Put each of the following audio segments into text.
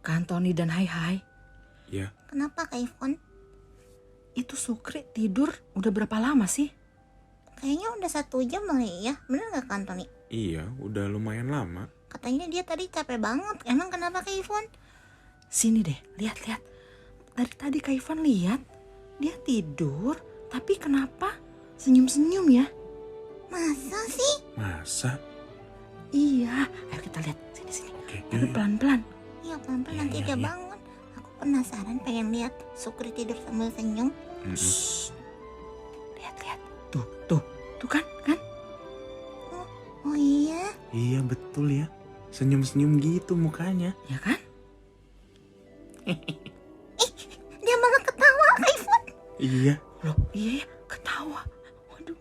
Kak Antoni dan Hai. Ya, Kenapa Kak Ivon? Itu Sukri tidur udah berapa lama sih? Kayaknya udah 1 jam lah ya. Bener gak Kak Antoni? iya udah lumayan lama. Katanya dia tadi capek banget. Emang kenapa Kak Ivon? Sini deh, lihat. Dari tadi Kak Ivan lihat dia tidur, tapi kenapa senyum-senyum ya? Masa sih? Masa? Iya, ayo kita lihat sini. Oke, Tapi pelan-pelan. Iya pelan-pelan nanti Iya, dia iya. bangun. Aku penasaran pengen lihat Sukri tidur sambil senyum. Shh. Lihat. Tuh kan? Oh iya. Iya betul ya. Senyum-senyum gitu mukanya. Ya kan? Dia malah ketawa Kak Ivon. Iya. Loh, iya ya, ketawa. Waduh.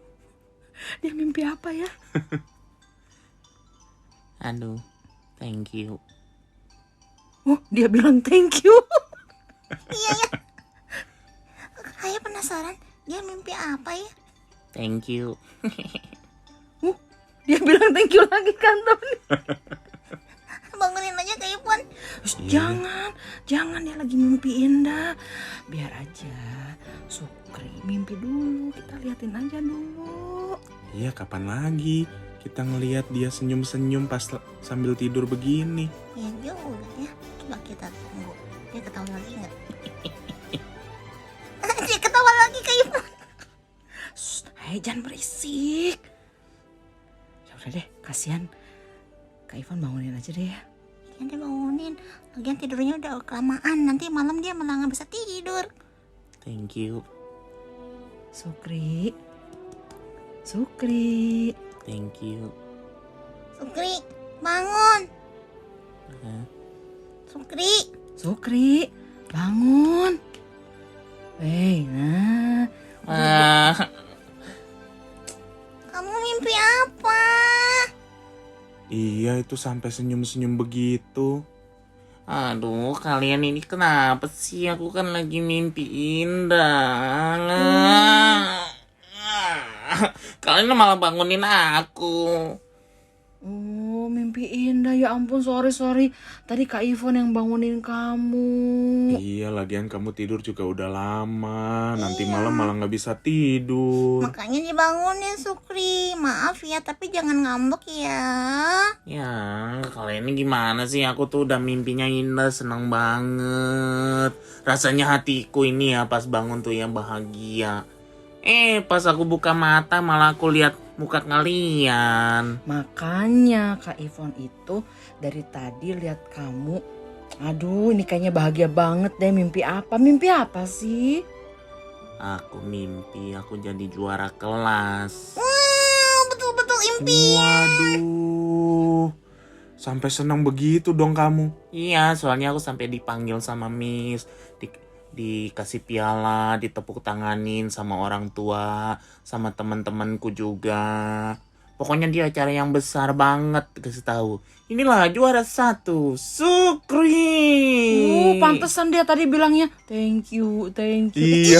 Dia mimpi apa ya? Aduh, thank you. Oh, dia bilang thank you. Iya ya. Saya penasaran dia mimpi apa ya? Thank you. Dia bilang thank you lagi kan Tony. Bangunin aja Kak Ivon. Iya. Jangan dia lagi mimpi indah. Biar aja Sukri mimpi dulu. Kita liatin aja dulu. Iya, kapan lagi kita ngelihat dia senyum-senyum pas sambil tidur begini? Ya juga ya. Coba kita tunggu. Dia ketawa lagi nggak? Dia ketawa lagi Kak Ivon. Shh, hai jangan berisik. Ya udah deh, kasihan. Kak Ivan bangunin aja deh ya. Ya dia bangunin. Lagian tidurnya udah kelamaan. Nanti malam dia malah nggak bisa tidur. Thank you. Sukri. Thank you. Sukri, bangun. Hah? Sukri. Bangun. Nah. Ah, Kamu mimpi apa? Iya, itu sampai senyum-senyum begitu. aduh, kalian ini kenapa sih? Aku kan lagi mimpi indah. Kalian malah bangunin aku. Oh, mimpi indah. Ya ampun, sorry. Tadi Kak Ivon yang bangunin kamu. Iya, lagian kamu tidur juga udah lama. Nanti malam malah nggak bisa tidur. Makanya dibangunin Sukri. Maaf ya, tapi jangan ngambek ya. Ya, kalian ini gimana sih? Aku tuh udah mimpinya indah, senang banget. Rasanya hatiku ini ya pas bangun tuh ya bahagia. Pas aku buka mata malah aku lihat muka kalian. Makanya Kak Ivon itu dari tadi lihat kamu. Aduh, ini kayaknya bahagia banget deh. Mimpi apa sih? Aku mimpi aku jadi juara kelas. Betul-betul impi. Waduh, sampai senang begitu dong kamu. Iya, soalnya aku sampai dipanggil sama Miss, dikasih piala, ditepuk tanganin sama orang tua, sama teman-temanku juga. Pokoknya dia acara yang besar banget, kasih tahu. Inilah juara 1, Sukri. Pantesan dia tadi bilangnya thank you. Iya,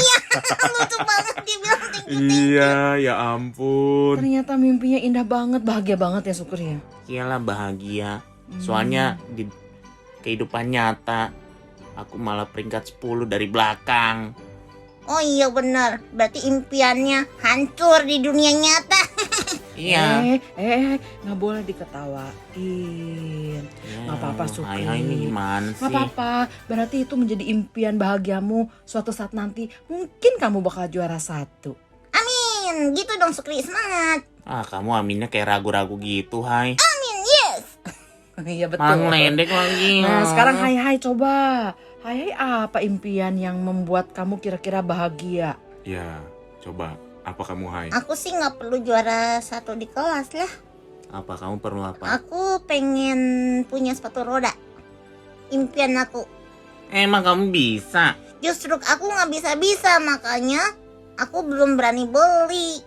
Lucu banget dia bilang thank you. iya, ya ampun. Ternyata mimpinya indah banget, bahagia banget ya Sukri ya. Iyalah bahagia. Soalnya di kehidupan nyata aku malah peringkat 10 dari belakang. Oh iya benar. Berarti impiannya hancur di dunia nyata. Iya. Nggak boleh diketawain. Nggak apa-apa, Sukri. Hai ini gimana sih? Nggak apa-apa, berarti itu menjadi impian bahagiamu suatu saat nanti. Mungkin kamu bakal juara 1. Amin. Gitu dong Sukri, semangat. Kamu aminnya kayak ragu-ragu gitu, Hai. Amin, yes. Iya betul. Mangledek lagi. Nah sekarang Hai coba. Hai apa impian yang membuat kamu kira-kira bahagia? Ya, coba. Apa kamu, Hai? Aku sih nggak perlu juara 1 di kelas lah. Apa kamu perlu apa? Aku pengen punya sepatu roda. Impian aku. Emang kamu bisa? Justru aku nggak bisa-bisa, makanya aku belum berani beli.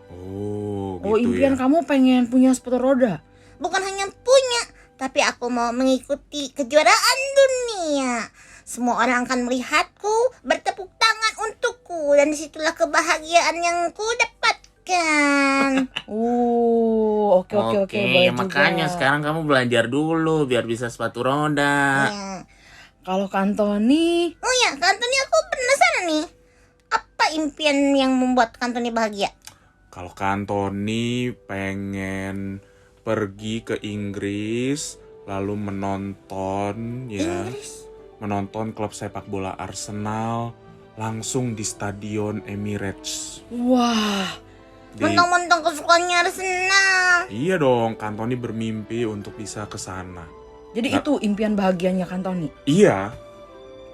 Oh, Oh gitu impian ya. kamu pengen punya sepatu roda? Bukan hanya punya, tapi aku mau mengikuti kejuaraan dunia. Semua orang akan melihatku, bertepuk tangan untukku, dan disitulah kebahagiaan yang ku dapatkan. Oke. Oke, Boleh ya makanya juga. sekarang kamu belajar dulu biar bisa sepatu roda. Ya, Kalau Kak Antoni, Oh ya, Kak Antoni, aku penasaran nih. Apa impian yang membuat Kak Antoni bahagia? Kalau Kak Antoni pengen pergi ke Inggris, lalu menonton ya, menonton klub sepak bola Arsenal langsung di Stadion Emirates. wah, Mentang-mentang kesukaannya Arsenal. Iya dong, Kak Antoni bermimpi untuk bisa ke sana. jadi Nggak- itu impian bahagianya Kak Antoni. Iya,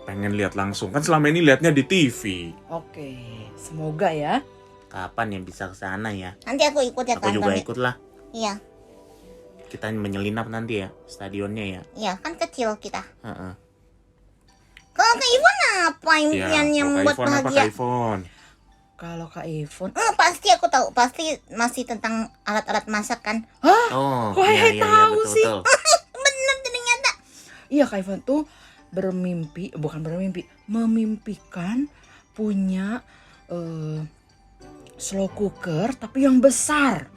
pengen lihat langsung. Kan selama ini lihatnya di TV. Oke, semoga ya. Kapan yang bisa ke sana ya? Nanti aku ikut ya, Aku Kak juga Antoni. ikut lah. Iya, Kita menyelinap nanti ya stadionnya ya. iya, kan kecil kita. Heeh. Kalau Kak Ivon apa Ya, impian yang kalau Kak membuat Ivon apa bahagia? Kak Ivon? Kalau Kak Ivon, Pasti aku tahu, pasti masih tentang alat-alat masak kan. Oh, Kok Hehe tahu sih? betul. Bener ternyata. iya Kak Ivon tuh memimpikan punya slow cooker tapi yang besar,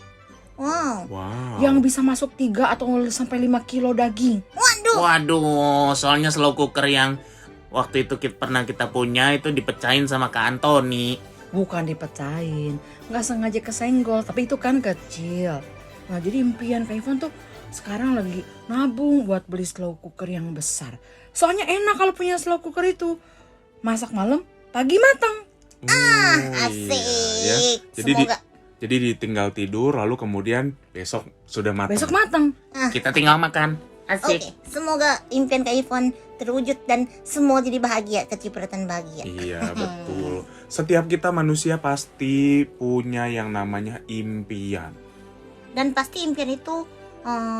Wow. Wow. yang bisa masuk 3 atau sampai 5 kilo daging. Waduh. Waduh, soalnya slow cooker yang waktu itu pernah kita punya itu dipecahin sama Kak Antoni. Bukan dipecahin, nggak sengaja kesenggol, tapi itu kan kecil. Nah jadi impian Kak Ivon tuh sekarang lagi nabung buat beli slow cooker yang besar. Soalnya enak kalau punya slow cooker itu, masak malam, pagi matang. Asik. ya. Jadi Semoga. jadi ditinggal tidur lalu kemudian besok sudah matang. Besok matang. Kita tinggal makan. Oke, Asik. semoga impian Kak Ivon terwujud dan semua jadi bahagia, kecipratan bahagia. Iya, betul. Setiap kita manusia pasti punya yang namanya impian. Dan pasti impian itu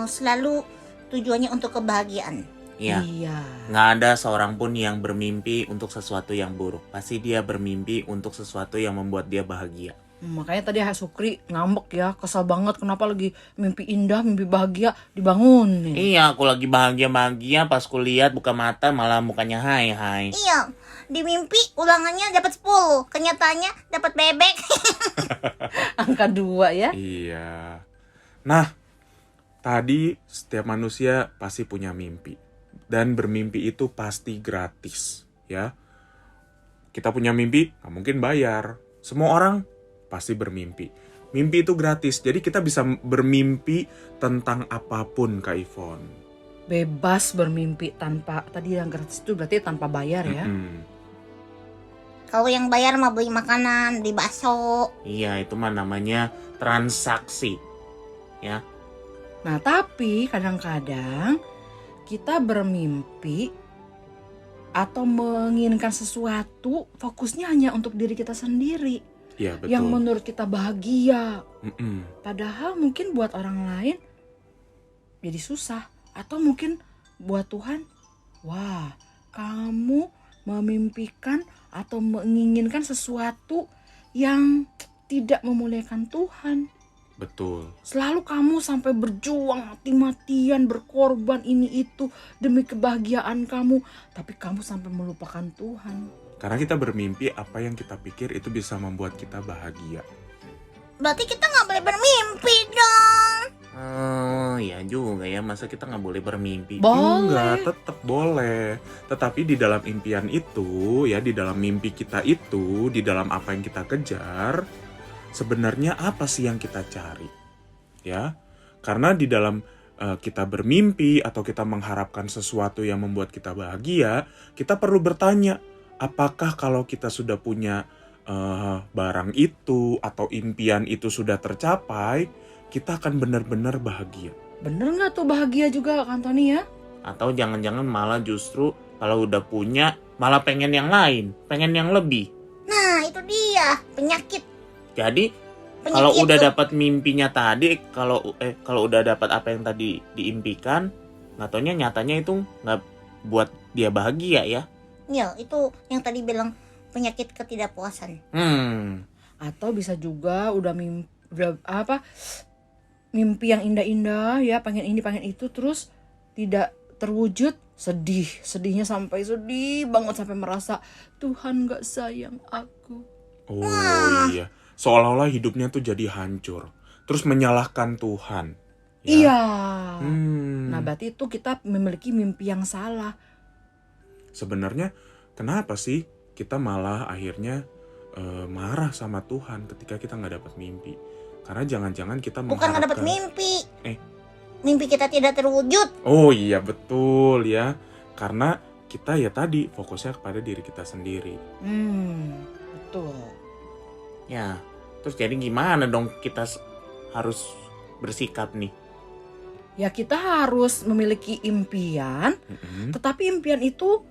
selalu tujuannya untuk kebahagiaan. Iya. Iya. Nggak ada seorang pun yang bermimpi untuk sesuatu yang buruk. Pasti dia bermimpi untuk sesuatu yang membuat dia bahagia. Makanya tadi Sukri ngambek ya, kesal banget kenapa lagi mimpi indah, mimpi bahagia dibangunin. Iya, aku lagi bahagia-bahagia pas kulihat buka mata malah mukanya hai. Iya, di mimpi ulangannya dapat 10, kenyataannya dapat bebek. Angka 2 ya. Iya. Nah, tadi setiap manusia pasti punya mimpi. Dan bermimpi itu pasti gratis, ya. Kita punya mimpi, nggak mungkin bayar. Semua orang pasti bermimpi. Mimpi itu gratis, jadi kita bisa bermimpi tentang apapun, Kak Ivon. Bebas bermimpi tanpa, tadi yang gratis itu berarti tanpa bayar ya. Mm-mm. Kalau yang bayar mah beli makanan, beli bakso. Iya, itu mah namanya transaksi. Ya. Nah tapi kadang-kadang kita bermimpi atau menginginkan sesuatu, fokusnya hanya untuk diri kita sendiri. Iya, betul. Yang menurut kita bahagia. Mm-mm. Padahal mungkin buat orang lain jadi susah. Atau mungkin buat Tuhan, wah kamu memimpikan atau menginginkan sesuatu yang tidak memuliakan Tuhan. Betul. Selalu kamu sampai berjuang mati-matian, berkorban ini itu demi kebahagiaan kamu. Tapi kamu sampai melupakan Tuhan. Karena kita bermimpi, apa yang kita pikir itu bisa membuat kita bahagia. Berarti kita nggak boleh bermimpi dong. Oh, ya juga ya. Masa kita nggak boleh bermimpi? Enggak, tetap boleh. Tetapi di dalam impian itu, ya di dalam mimpi kita itu, di dalam apa yang kita kejar, sebenarnya apa sih yang kita cari? Ya, karena di dalam kita bermimpi atau kita mengharapkan sesuatu yang membuat kita bahagia, kita perlu bertanya, apakah kalau kita sudah punya barang itu atau impian itu sudah tercapai, kita akan benar-benar bahagia. Bener gak tuh bahagia juga Kak Antoni ya? Atau jangan-jangan malah justru kalau udah punya malah pengen yang lain, pengen yang lebih. Nah, itu dia penyakit. Jadi Penyakit kalau udah tuh. dapat mimpinya tadi, kalau udah dapat apa yang tadi diimpikan, nggak taunya nyatanya itu nggak buat dia bahagia ya. Ya, itu yang tadi bilang penyakit ketidakpuasan. Atau bisa juga udah mimpi yang indah-indah ya, pengen ini pengen itu, terus tidak terwujud, sedihnya sampai sedih banget, sampai merasa Tuhan gak sayang aku. Oh iya, seolah-olah hidupnya tuh jadi hancur, terus menyalahkan Tuhan. Iya. Hmm. Nah berarti itu kita memiliki mimpi yang salah. Sebenarnya kenapa sih kita malah akhirnya marah sama Tuhan ketika kita nggak dapat mimpi? Karena jangan-jangan kita Bukan nggak dapat mengharapkan... mimpi. Eh. Mimpi kita tidak terwujud. Oh iya betul ya. Karena kita ya tadi fokusnya kepada diri kita sendiri. Betul. Ya, terus jadi gimana dong kita harus bersikap nih? Ya kita harus memiliki impian, tetapi impian itu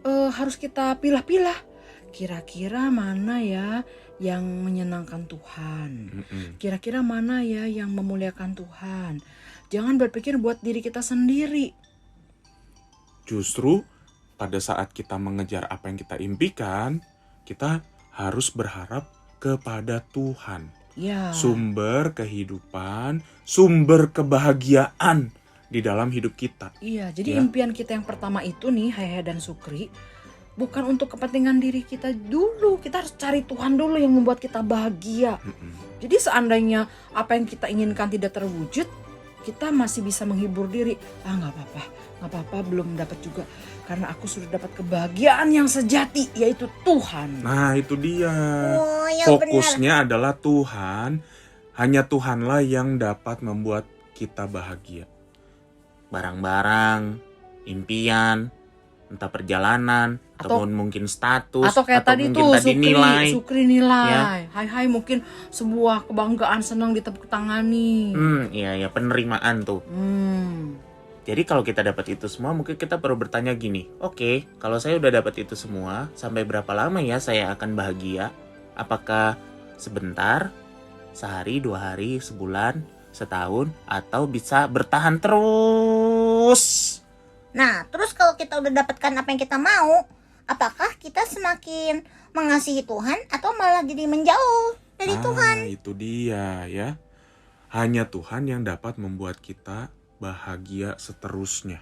harus kita pilah-pilah. Kira-kira mana ya yang menyenangkan Tuhan? Kira-kira mana ya yang memuliakan Tuhan? Jangan berpikir buat diri kita sendiri. Justru pada saat kita mengejar apa yang kita impikan, kita harus berharap kepada Tuhan. Ya. Sumber kehidupan, sumber kebahagiaan di dalam hidup kita. Iya, jadi Ya. impian kita yang pertama itu nih, Hehe dan Sukri, bukan untuk kepentingan diri kita dulu. Kita harus cari Tuhan dulu yang membuat kita bahagia. Jadi seandainya apa yang kita inginkan tidak terwujud, kita masih bisa menghibur diri. Nggak apa-apa, belum dapat juga. Karena aku sudah dapat kebahagiaan yang sejati, yaitu Tuhan. Nah itu dia. Oh ya Fokusnya adalah Tuhan. Hanya Tuhanlah yang dapat membuat kita bahagia. Barang-barang, impian, entah perjalanan, ataupun mungkin status, Atau kayak tadi mungkin tuh tadi nilai. Sukri nilai. Ya. Hai mungkin sebuah kebanggaan, senang ditepuk tangani. Iya penerimaan tuh. Jadi kalau kita dapat itu semua, mungkin kita perlu bertanya gini, oke, kalau saya udah dapat itu semua, sampai berapa lama ya saya akan bahagia? Apakah sebentar, sehari, 2 hari, sebulan, setahun, atau bisa bertahan terus? Nah, terus kalau kita udah dapatkan apa yang kita mau, apakah kita semakin mengasihi Tuhan atau malah jadi menjauh dari Tuhan? Itu dia ya. Hanya Tuhan yang dapat membuat kita bahagia seterusnya.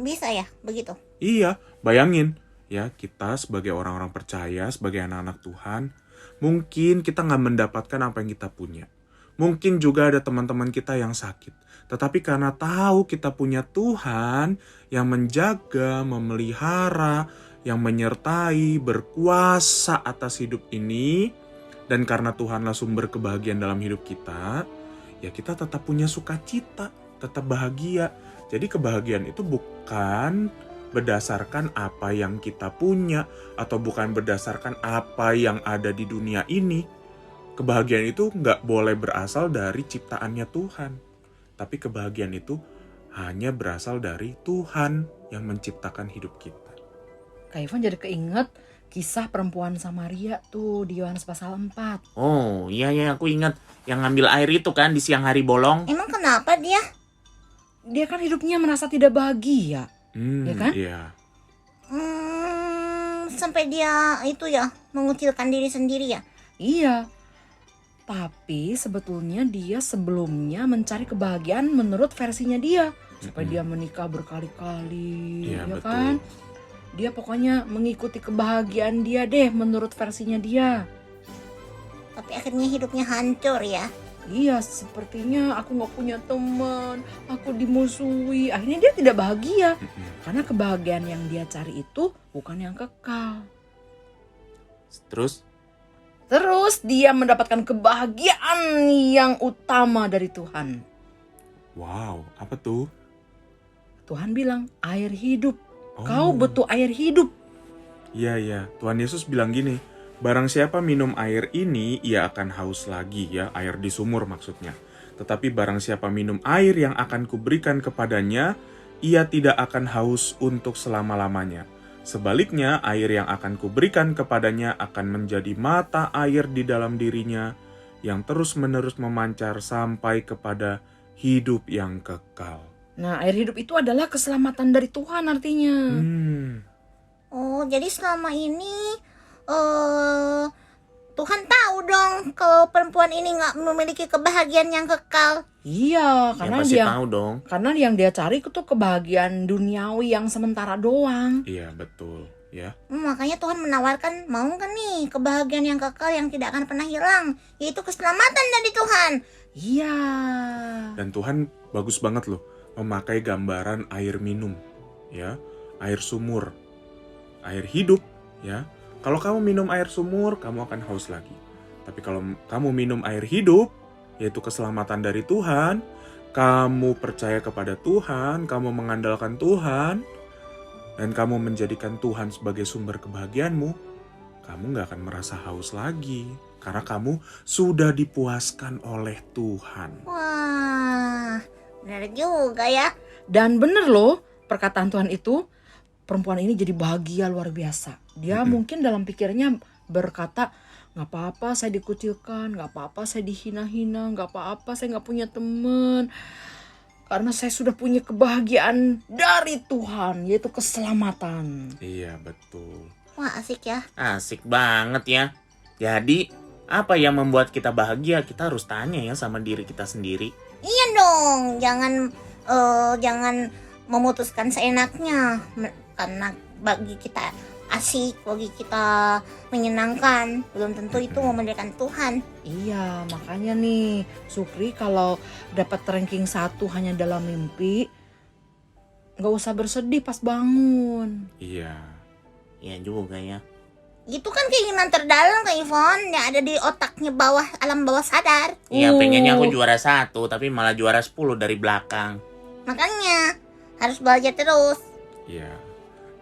Bisa ya, begitu. Iya, bayangin ya, kita sebagai orang-orang percaya, sebagai anak-anak Tuhan, mungkin kita nggak mendapatkan apa yang kita punya. Mungkin juga ada teman-teman kita yang sakit. Tetapi karena tahu kita punya Tuhan yang menjaga, memelihara, yang menyertai, berkuasa atas hidup ini, dan karena Tuhanlah sumber kebahagiaan dalam hidup kita, ya kita tetap punya sukacita, tetap bahagia. Jadi kebahagiaan itu bukan berdasarkan apa yang kita punya, atau bukan berdasarkan apa yang ada di dunia ini. Kebahagiaan itu nggak boleh berasal dari ciptaannya Tuhan. Tapi kebahagiaan itu hanya berasal dari Tuhan yang menciptakan hidup kita. Kak Ivan jadi keinget kisah perempuan Samaria tuh di Yohanes pasal 4. Oh iya aku ingat yang ngambil air itu kan di siang hari bolong. Emang kenapa dia? Dia kan hidupnya merasa tidak bahagia. Ya kan? Iya. Sampai dia itu ya mengucilkan diri sendiri ya? Iya. Tapi sebetulnya dia sebelumnya mencari kebahagiaan menurut versinya dia. Supaya dia menikah berkali-kali. Iya, Ya betul. kan? Dia pokoknya mengikuti kebahagiaan dia deh menurut versinya dia. Tapi akhirnya hidupnya hancur ya. Iya, sepertinya aku gak punya teman, aku dimusuhi. Akhirnya dia tidak bahagia. Karena kebahagiaan yang dia cari itu bukan yang kekal. Terus dia mendapatkan kebahagiaan yang utama dari Tuhan. Wow, apa tuh? Tuhan bilang, air hidup. Oh. Kau butuh air hidup. Iya. Tuhan Yesus bilang gini, barang siapa minum air ini, ia akan haus lagi ya, air di sumur maksudnya. Tetapi barang siapa minum air yang akan kuberikan kepadanya, ia tidak akan haus untuk selama-lamanya. Sebaliknya, air yang akan kuberikan kepadanya akan menjadi mata air di dalam dirinya, yang terus-menerus memancar sampai kepada hidup yang kekal. Nah, air hidup itu adalah keselamatan dari Tuhan artinya. Oh, jadi selama ini Tuhan tahu dong kalau perempuan ini nggak memiliki kebahagiaan yang kekal. Iya, Ya pasti tahu dong. karena yang dia cari itu kebahagiaan duniawi yang sementara doang. Iya, betul ya. Makanya Tuhan menawarkan, mau kan nih kebahagiaan yang kekal yang tidak akan pernah hilang, yaitu keselamatan dari Tuhan. Iya. Dan Tuhan bagus banget loh memakai gambaran air minum ya, air sumur air hidup, ya. Kalau kamu minum air sumur, kamu akan haus lagi. Tapi kalau kamu minum air hidup, yaitu keselamatan dari Tuhan, kamu percaya kepada Tuhan, kamu mengandalkan Tuhan, dan kamu menjadikan Tuhan sebagai sumber kebahagiaanmu, kamu gak akan merasa haus lagi. Karena kamu sudah dipuaskan oleh Tuhan. Wah, benar juga ya. Dan bener loh, perkataan Tuhan itu, perempuan ini jadi bahagia luar biasa. Dia mungkin dalam pikirnya berkata, gak apa-apa saya dikucilkan, gak apa-apa saya dihina-hina, gak apa-apa saya gak punya teman. Karena saya sudah punya kebahagiaan dari Tuhan, yaitu keselamatan. Iya, betul. Wah, asik ya. Asik banget ya. Jadi, apa yang membuat kita bahagia? Kita harus tanya ya sama diri kita sendiri. Iya dong, jangan memutuskan seenaknya. Karena bagi kita asik, bagi kita menyenangkan, belum tentu itu memuliakan Tuhan. Iya, makanya nih, Sukri kalau dapat ranking 1 hanya dalam mimpi, gak usah bersedih pas bangun. Iya. Iya juga ya. Itu kan keinginan terdalam Kak Ivon yang ada di otaknya alam bawah sadar. Iya, pengennya aku juara 1, tapi malah juara 10 dari belakang. Makanya harus belajar terus. Iya.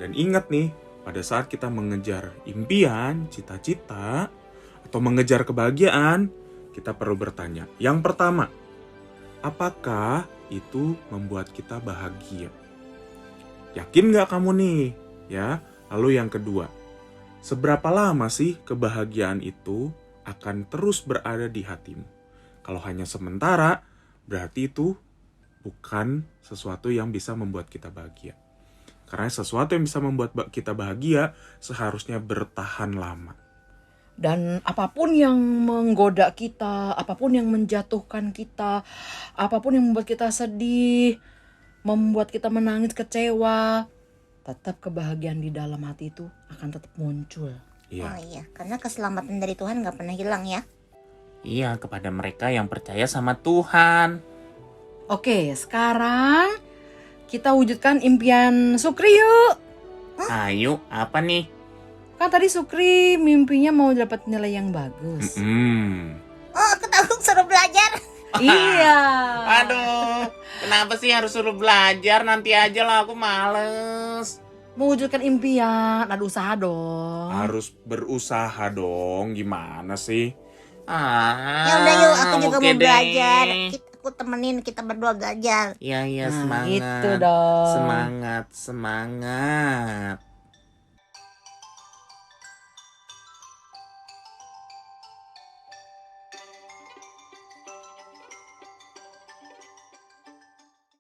Dan ingat nih, pada saat kita mengejar impian, cita-cita, atau mengejar kebahagiaan, kita perlu bertanya. Yang pertama, apakah itu membuat kita bahagia? Yakin gak kamu nih? Ya. Lalu yang kedua, seberapa lama sih kebahagiaan itu akan terus berada di hatimu? Kalau hanya sementara, berarti itu bukan sesuatu yang bisa membuat kita bahagia. Karena sesuatu yang bisa membuat kita bahagia seharusnya bertahan lama. Dan apapun yang menggoda kita, apapun yang menjatuhkan kita, apapun yang membuat kita sedih, membuat kita menangis, kecewa, tetap kebahagiaan di dalam hati itu akan tetap muncul. Iya. Oh iya, karena keselamatan dari Tuhan gak pernah hilang ya. Iya, kepada mereka yang percaya sama Tuhan. Oke, sekarang kita wujudkan impian Sukri yuk. Ayo, apa nih? Kan tadi Sukri mimpinya mau dapat nilai yang bagus. Oh, aku takut suruh belajar. Iya. Aduh, kenapa sih harus suruh belajar? Nanti aja lah, aku males. Mewujudkan impian, ada usaha dong. Harus berusaha dong, gimana sih? Ya udah yuk, aku juga oke mau belajar. deh. Aku temenin, kita berdua belajar. Iya, Nah, semangat. gitu dong. Semangat.